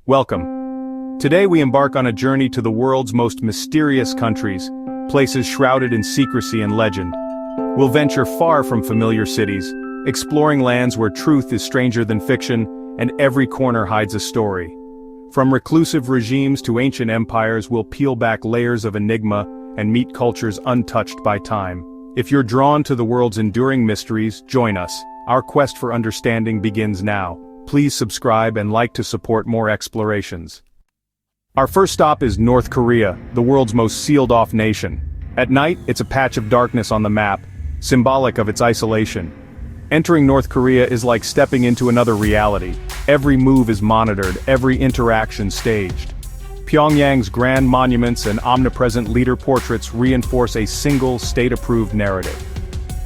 Welcome. Today we embark on a journey to the world's most mysterious countries, places shrouded in secrecy and legend. We'll venture far from familiar cities, exploring lands where truth is stranger than fiction, and every corner hides a story. From reclusive regimes to ancient empires, we'll peel back layers of enigma and meet cultures untouched by time. If you're drawn to the world's enduring mysteries, join us. Our quest for understanding begins now. Please subscribe and like to support more explorations. Our first stop is North Korea, the world's most sealed-off nation. At night, it's a patch of darkness on the map, symbolic of its isolation. Entering North Korea is like stepping into another reality. Every move is monitored, every interaction staged. Pyongyang's grand monuments and omnipresent leader portraits reinforce a single state-approved narrative.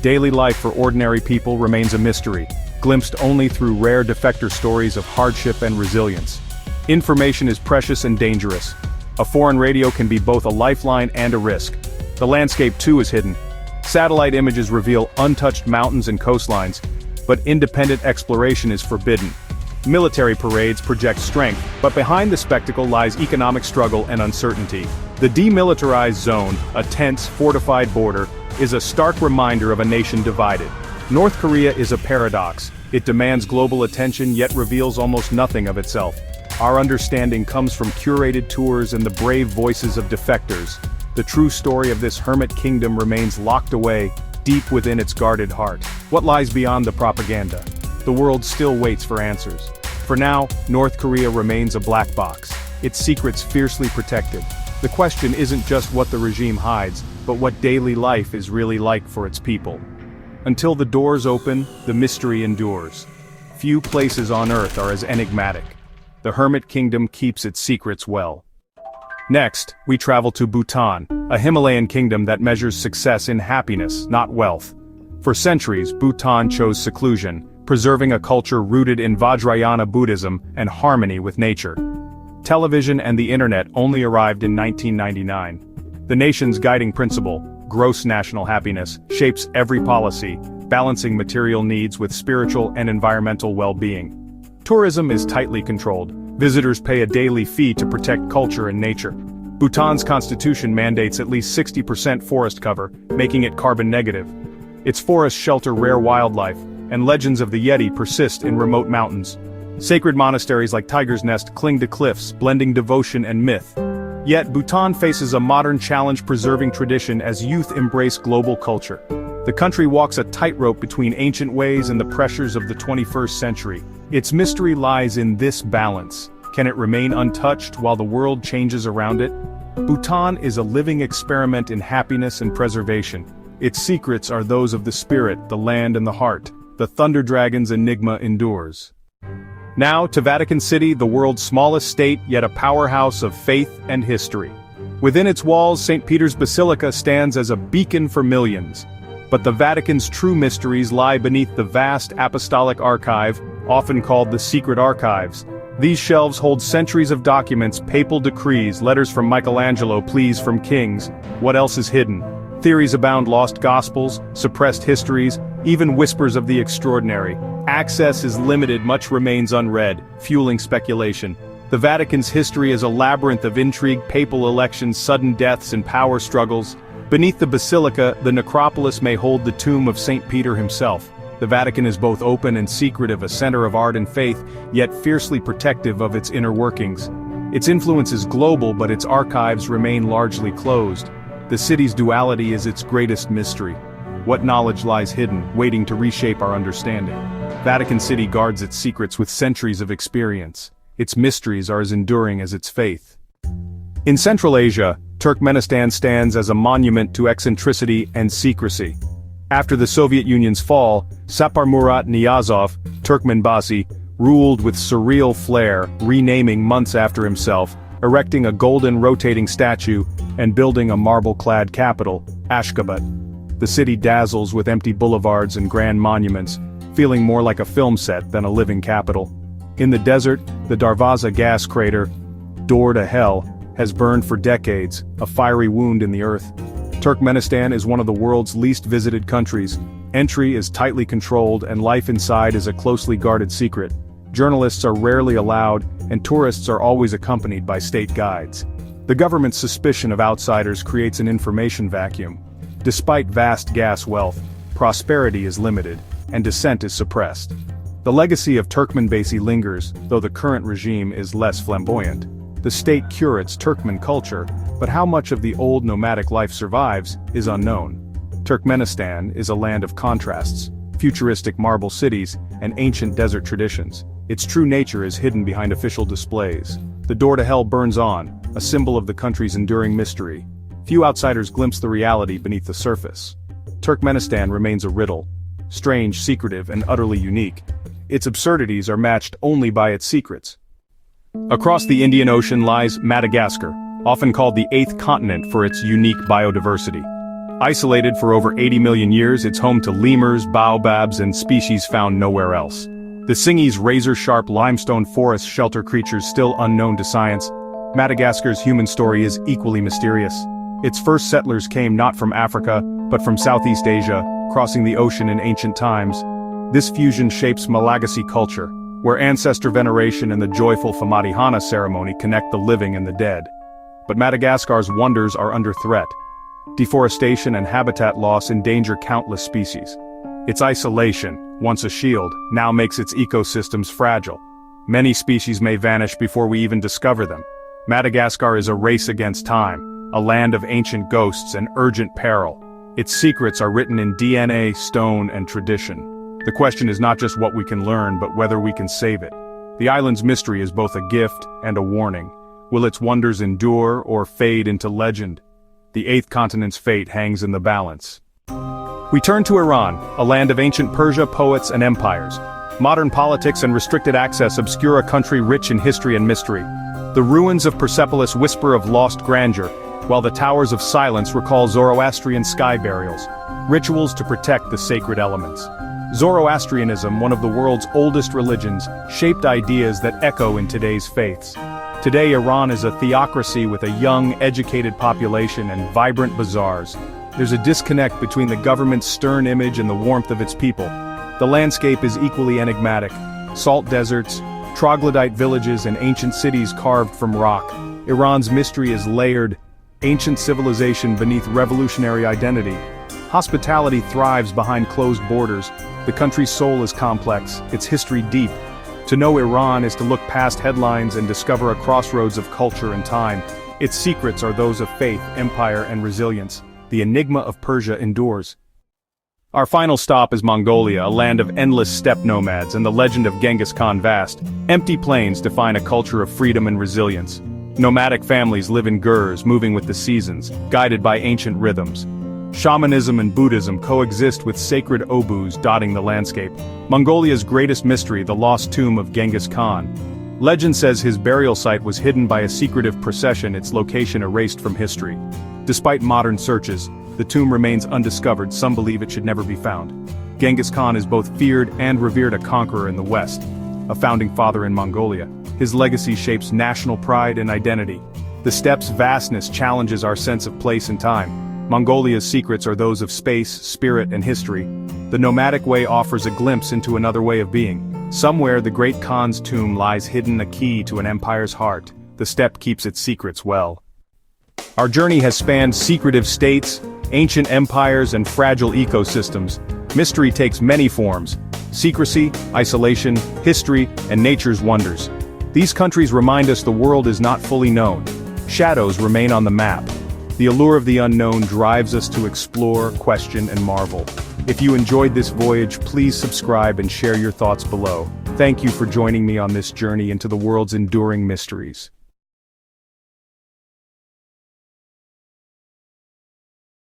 Daily life for ordinary people remains a mystery, glimpsed only through rare defector stories of hardship and resilience. Information is precious and dangerous. A foreign radio can be both a lifeline and a risk. The landscape too is hidden. Satellite images reveal untouched mountains and coastlines, but independent exploration is forbidden. Military parades project strength, but behind the spectacle lies economic struggle and uncertainty. The demilitarized zone, a tense, fortified border, is a stark reminder of a nation divided. North Korea is a paradox. It demands global attention yet reveals almost nothing of itself. Our understanding comes from curated tours and the brave voices of defectors. The true story of this hermit kingdom remains locked away, deep within its guarded heart. What lies beyond the propaganda? The world still waits for answers. For now, North Korea remains a black box, its secrets fiercely protected. The question isn't just what the regime hides, but what daily life is really like for its people. Until the doors open, the mystery endures. Few places on Earth are as enigmatic. The Hermit Kingdom keeps its secrets well. Next, we travel to Bhutan, a Himalayan kingdom that measures success in happiness, not wealth. For centuries, Bhutan chose seclusion, preserving a culture rooted in Vajrayana Buddhism and harmony with nature. Television and the internet only arrived in 1999. The nation's guiding principle, gross national happiness, shapes every policy, balancing material needs with spiritual and environmental well-being. Tourism is tightly controlled. Visitors pay a daily fee to protect culture and nature. Bhutan's constitution mandates at least 60% forest cover, making it carbon negative. Its forests shelter rare wildlife, and legends of the Yeti persist in remote mountains. Sacred monasteries like Tiger's Nest cling to cliffs, blending devotion and myth. Yet Bhutan faces a modern challenge preserving tradition as youth embrace global culture. The country walks a tightrope between ancient ways and the pressures of the 21st century. Its mystery lies in this balance. Can it remain untouched while the world changes around it? Bhutan is a living experiment in happiness and preservation. Its secrets are those of the spirit, the land and the heart. The Thunder Dragon's enigma endures. Now to Vatican City, the world's smallest state, yet a powerhouse of faith and history. Within its walls, St. Peter's Basilica stands as a beacon for millions. But the Vatican's true mysteries lie beneath the vast apostolic archive, often called the Secret Archives. These shelves hold centuries of documents, papal decrees, letters from Michelangelo, pleas from kings. What else is hidden? Theories abound: lost gospels, suppressed histories, even whispers of the extraordinary. Access is limited, much remains unread, fueling speculation. The Vatican's history is a labyrinth of intrigue, papal elections, sudden deaths, and power struggles. Beneath the basilica, the necropolis may hold the tomb of St. Peter himself. The Vatican is both open and secretive, a center of art and faith, yet fiercely protective of its inner workings. Its influence is global, but its archives remain largely closed. The city's duality is its greatest mystery. What knowledge lies hidden, waiting to reshape our understanding? Vatican City guards its secrets with centuries of experience. Its mysteries are as enduring as its faith. In Central Asia, Turkmenistan stands as a monument to eccentricity and secrecy. After the Soviet Union's fall, Saparmurat Niyazov, Turkmenbasi, ruled with surreal flair, renaming months after himself, erecting a golden rotating statue, and building a marble-clad capital, Ashgabat. The city dazzles with empty boulevards and grand monuments, feeling more like a film set than a living capital. In the desert, the Darvaza gas crater, door to hell, has burned for decades, a fiery wound in the earth. Turkmenistan is one of the world's least visited countries. Entry is tightly controlled and life inside is a closely guarded secret. Journalists are rarely allowed, and tourists are always accompanied by state guides. The government's suspicion of outsiders creates an information vacuum. Despite vast gas wealth, prosperity is limited, and dissent is suppressed. The legacy of Turkmenbaşı lingers, though the current regime is less flamboyant. The state curates Turkmen culture, but how much of the old nomadic life survives is unknown. Turkmenistan is a land of contrasts, futuristic marble cities, and ancient desert traditions. Its true nature is hidden behind official displays. The door to hell burns on, a symbol of the country's enduring mystery. Few outsiders glimpse the reality beneath the surface. Turkmenistan remains a riddle, strange, secretive, and utterly unique. Its absurdities are matched only by its secrets. Across the Indian Ocean lies Madagascar, often called the eighth continent for its unique biodiversity. Isolated for over 80 million years, it's home to lemurs, baobabs, and species found nowhere else. The Singhi's razor-sharp limestone forests shelter creatures still unknown to science. Madagascar's human story is equally mysterious. Its first settlers came not from Africa, but from Southeast Asia, crossing the ocean in ancient times. This fusion shapes Malagasy culture, where ancestor veneration and the joyful Famadihana ceremony connect the living and the dead. But Madagascar's wonders are under threat. Deforestation and habitat loss endanger countless species. Its isolation, once a shield, now makes its ecosystems fragile. Many species may vanish before we even discover them. Madagascar is a race against time, a land of ancient ghosts and urgent peril. Its secrets are written in DNA, stone, and tradition. The question is not just what we can learn, but whether we can save it. The island's mystery is both a gift and a warning. Will its wonders endure or fade into legend? The eighth continent's fate hangs in the balance. We turn to Iran, a land of ancient Persia, poets, and empires. Modern politics and restricted access obscure a country rich in history and mystery. The ruins of Persepolis whisper of lost grandeur, while the towers of silence recall Zoroastrian sky burials, rituals to protect the sacred elements. Zoroastrianism, one of the world's oldest religions, shaped ideas that echo in today's faiths. Today Iran is a theocracy with a young, educated population and vibrant bazaars. There's a disconnect between the government's stern image and the warmth of its people. The landscape is equally enigmatic. Salt deserts, troglodyte villages, and ancient cities carved from rock. Iran's mystery is layered, ancient civilization beneath revolutionary identity. Hospitality thrives behind closed borders. The country's soul is complex, its history deep. To know Iran is to look past headlines and discover a crossroads of culture and time. Its secrets are those of faith, empire, and resilience. The enigma of Persia endures. Our final stop is Mongolia, a land of endless steppe nomads and the legend of Genghis Khan vast. Empty plains define a culture of freedom and resilience. Nomadic families live in gurs, moving with the seasons, guided by ancient rhythms. Shamanism and Buddhism coexist with sacred obus dotting the landscape. Mongolia's greatest mystery, the lost tomb of Genghis Khan. Legend says his burial site was hidden by a secretive procession, its location erased from history. Despite modern searches, the tomb remains undiscovered. Some believe it should never be found. Genghis Khan is both feared and revered, a conqueror in the West, a founding father in Mongolia. His legacy shapes national pride and identity. The steppe's vastness challenges our sense of place and time. Mongolia's secrets are those of space, spirit, and history. The nomadic way offers a glimpse into another way of being. Somewhere the great Khan's tomb lies hidden, a key to an empire's heart. The steppe keeps its secrets well. Our journey has spanned secretive states, ancient empires, and fragile ecosystems. Mystery takes many forms: secrecy, isolation, history, and nature's wonders. These countries remind us the world is not fully known. Shadows remain on the map. The allure of the unknown drives us to explore, question, and marvel. If you enjoyed this voyage, please subscribe and share your thoughts below. Thank you for joining me on this journey into the world's enduring mysteries.